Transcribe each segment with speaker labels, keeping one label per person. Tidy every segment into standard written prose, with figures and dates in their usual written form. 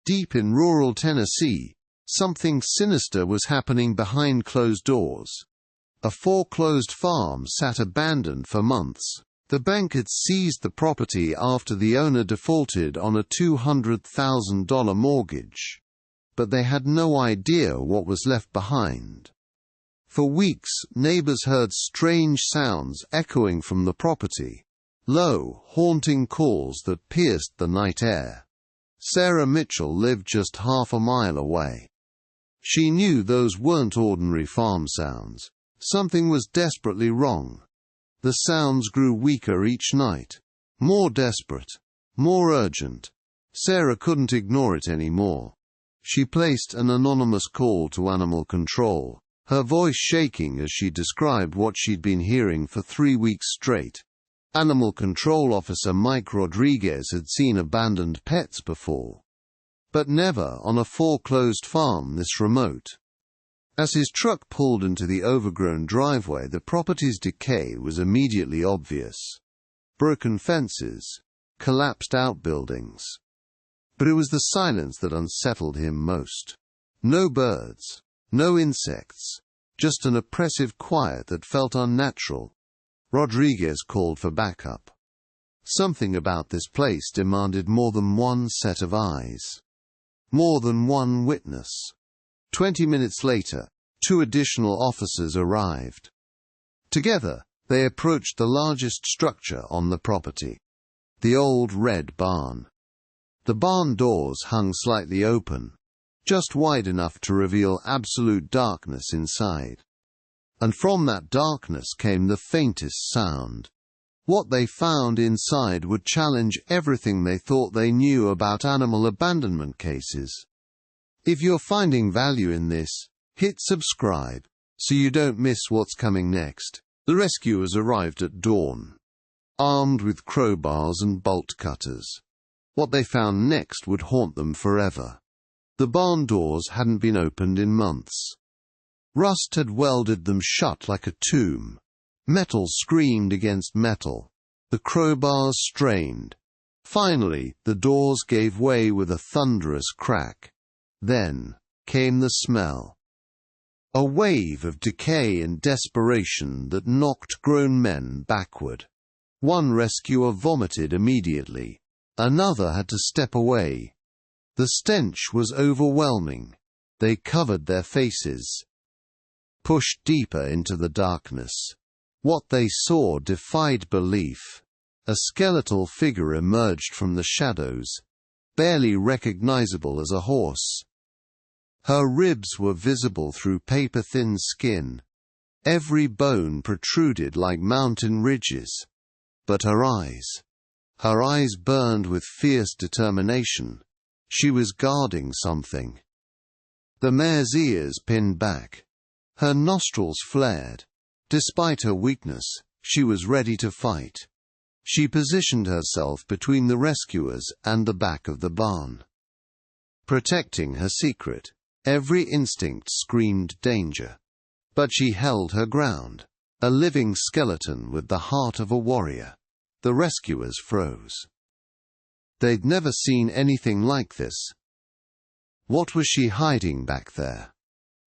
Speaker 1: Deep in rural Tennessee, something sinister was happening behind closed doors. A foreclosed farm sat abandoned for months. The bank had seized the property after the owner defaulted on a $200,000 mortgage. But they had no idea what was left behind. For weeks, neighbors heard strange sounds echoing from the property. Low, haunting calls that pierced the night air. Sarah Mitchell lived just half a mile away. She knew those weren't ordinary farm sounds. Something was desperately wrong. The sounds grew weaker each night. More desperate. More urgent. Sarah couldn't ignore it anymore. She placed an anonymous call to animal control, her voice shaking as she described what she'd been hearing for 3 weeks straight. Animal Control Officer Mike Rodriguez had seen abandoned pets before, but never on a foreclosed farm this remote. As his truck pulled into the overgrown driveway, the property's decay was immediately obvious. Broken fences, collapsed outbuildings. But it was the silence that unsettled him most. No birds, no insects, just an oppressive quiet that felt unnatural. Rodriguez called for backup. Something about this place demanded more than one set of eyes. More than one witness. 20 minutes later, 2 additional officers arrived. Together, they approached the largest structure on the property. The old red barn. The barn doors hung slightly open, just wide enough to reveal absolute darkness inside. And from that darkness came the faintest sound. What they found inside would challenge everything they thought they knew about animal abandonment cases. If you're finding value in this, hit subscribe, so you don't miss what's coming next. The rescuers arrived at dawn, armed with crowbars and bolt cutters. What they found next would haunt them forever. The barn doors hadn't been opened in months. Rust had welded them shut like a tomb. Metal screamed against metal. The crowbars strained. Finally, the doors gave way with a thunderous crack. Then came the smell. A wave of decay and desperation that knocked grown men backward. One rescuer vomited immediately. Another had to step away. The stench was overwhelming. They covered their faces. Pushed deeper into the darkness. What they saw defied belief. A skeletal figure emerged from the shadows, barely recognizable as a horse. Her ribs were visible through paper-thin skin. Every bone protruded like mountain ridges. But her eyes burned with fierce determination. She was guarding something. The mare's ears pinned back. Her nostrils flared. Despite her weakness, she was ready to fight. She positioned herself between the rescuers and the back of the barn. Protecting her secret, every instinct screamed danger. But she held her ground, a living skeleton with the heart of a warrior. The rescuers froze. They'd never seen anything like this. What was she hiding back there?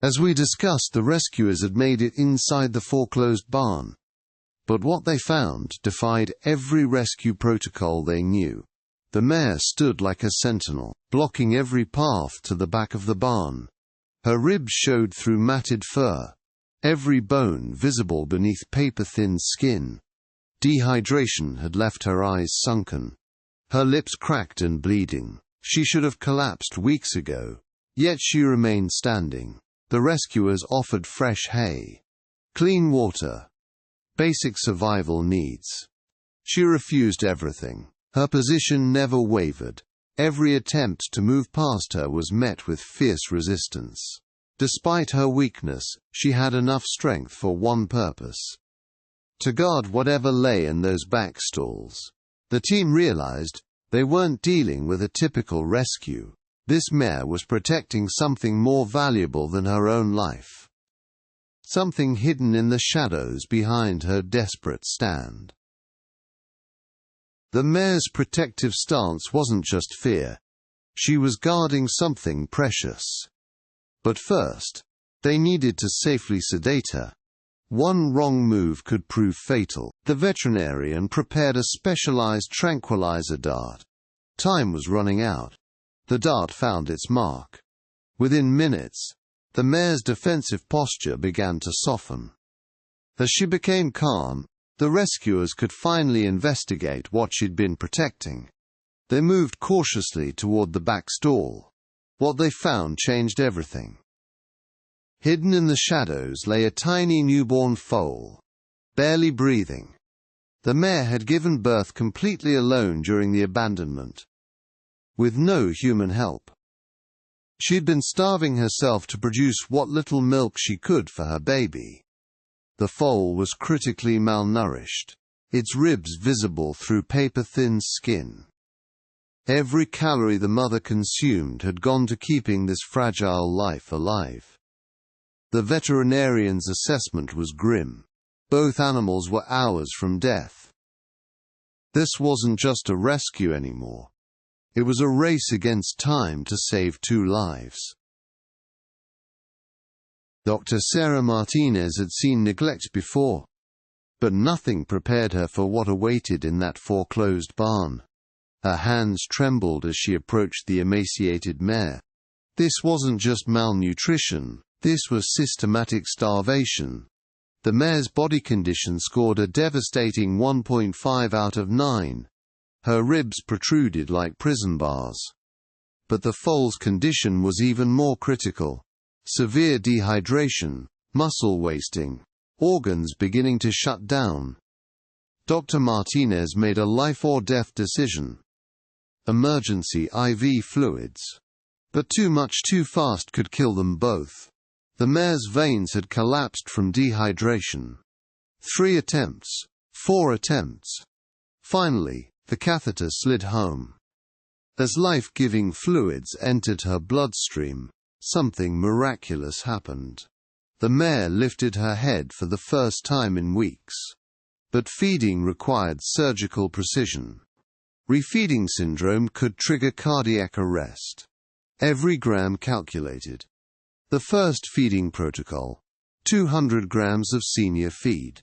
Speaker 1: As we discussed, the rescuers had made it inside the foreclosed barn. But what they found defied every rescue protocol they knew. The mare stood like a sentinel, blocking every path to the back of the barn. Her ribs showed through matted fur, every bone visible beneath paper-thin skin. Dehydration had left her eyes sunken. Her lips cracked and bleeding. She should have collapsed weeks ago. Yet she remained standing. The rescuers offered fresh hay, clean water, basic survival needs. She refused everything. Her position never wavered. Every attempt to move past her was met with fierce resistance. Despite her weakness, she had enough strength for one purpose: to guard whatever lay in those back stalls. The team realized they weren't dealing with a typical rescue. This mare was protecting something more valuable than her own life. Something hidden in the shadows behind her desperate stand. The mare's protective stance wasn't just fear. She was guarding something precious. But first, they needed to safely sedate her. One wrong move could prove fatal. The veterinarian prepared a specialized tranquilizer dart. Time was running out. The dart found its mark. Within minutes, the mare's defensive posture began to soften. As she became calm, the rescuers could finally investigate what she'd been protecting. They moved cautiously toward the back stall. What they found changed everything. Hidden in the shadows lay a tiny newborn foal, barely breathing. The mare had given birth completely alone during the abandonment, with no human help. She'd been starving herself to produce what little milk she could for her baby. The foal was critically malnourished, its ribs visible through paper-thin skin. Every calorie the mother consumed had gone to keeping this fragile life alive. The veterinarian's assessment was grim. Both animals were hours from death. This wasn't just a rescue anymore. It was a race against time to save 2 lives. Dr. Sarah Martinez had seen neglect before, but nothing prepared her for what awaited in that foreclosed barn. Her hands trembled as she approached the emaciated mare. This wasn't just malnutrition, this was systematic starvation. The mare's body condition scored a devastating 1.5 out of 9. Her ribs protruded like prison bars. But the foal's condition was even more critical. Severe dehydration, muscle wasting, organs beginning to shut down. Dr. Martinez made a life-or-death decision. Emergency IV fluids. But too much too fast could kill them both. The mare's veins had collapsed from dehydration. 3 attempts. 4 attempts. Finally, the catheter slid home. As life-giving fluids entered her bloodstream, something miraculous happened. The mare lifted her head for the first time in weeks. But feeding required surgical precision. Refeeding syndrome could trigger cardiac arrest. Every gram calculated. The first feeding protocol: 200 grams of senior feed,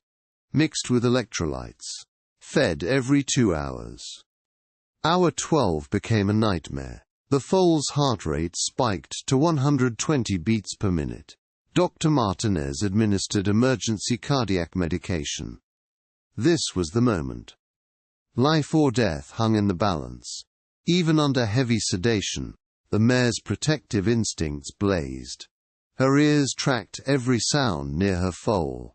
Speaker 1: mixed with electrolytes, fed every 2 hours. Hour 12 became a nightmare. The foal's heart rate spiked to 120 beats per minute. Dr. Martinez administered emergency cardiac medication. This was the moment. Life or death hung in the balance. Even under heavy sedation, the mare's protective instincts blazed. Her ears tracked every sound near her foal.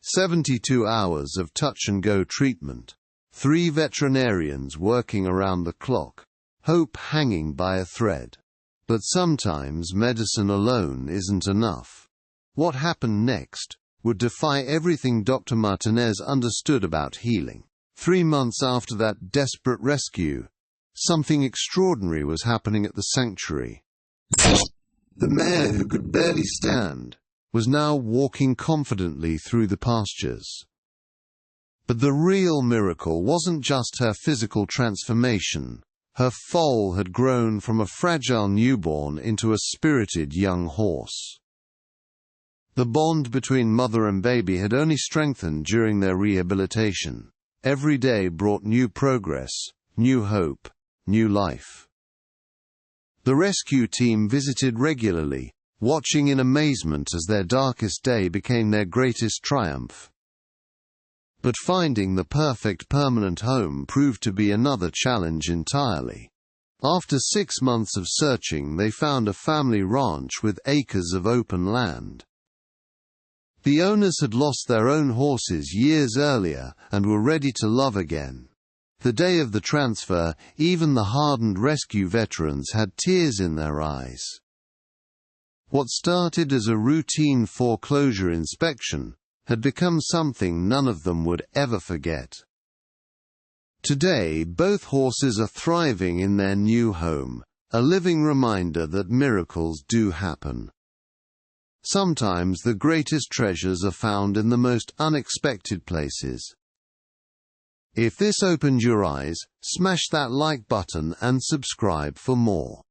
Speaker 1: 72 hours of touch-and-go treatment. 3 veterinarians working around the clock. Hope hanging by a thread. But sometimes medicine alone isn't enough. What happened next would defy everything Dr. Martinez understood about healing. 3 months after that desperate rescue, something extraordinary was happening at the sanctuary. The mare, who could barely stand, was now walking confidently through the pastures. But the real miracle wasn't just her physical transformation. Her foal had grown from a fragile newborn into a spirited young horse. The bond between mother and baby had only strengthened during their rehabilitation. Every day brought new progress, new hope, new life. The rescue team visited regularly, watching in amazement as their darkest day became their greatest triumph. But finding the perfect permanent home proved to be another challenge entirely. After 6 months of searching, they found a family ranch with acres of open land. The owners had lost their own horses years earlier and were ready to love again. The day of the transfer, even the hardened rescue veterans had tears in their eyes. What started as a routine foreclosure inspection had become something none of them would ever forget. Today, both horses are thriving in their new home, a living reminder that miracles do happen. Sometimes the greatest treasures are found in the most unexpected places. If this opened your eyes, smash that like button and subscribe for more.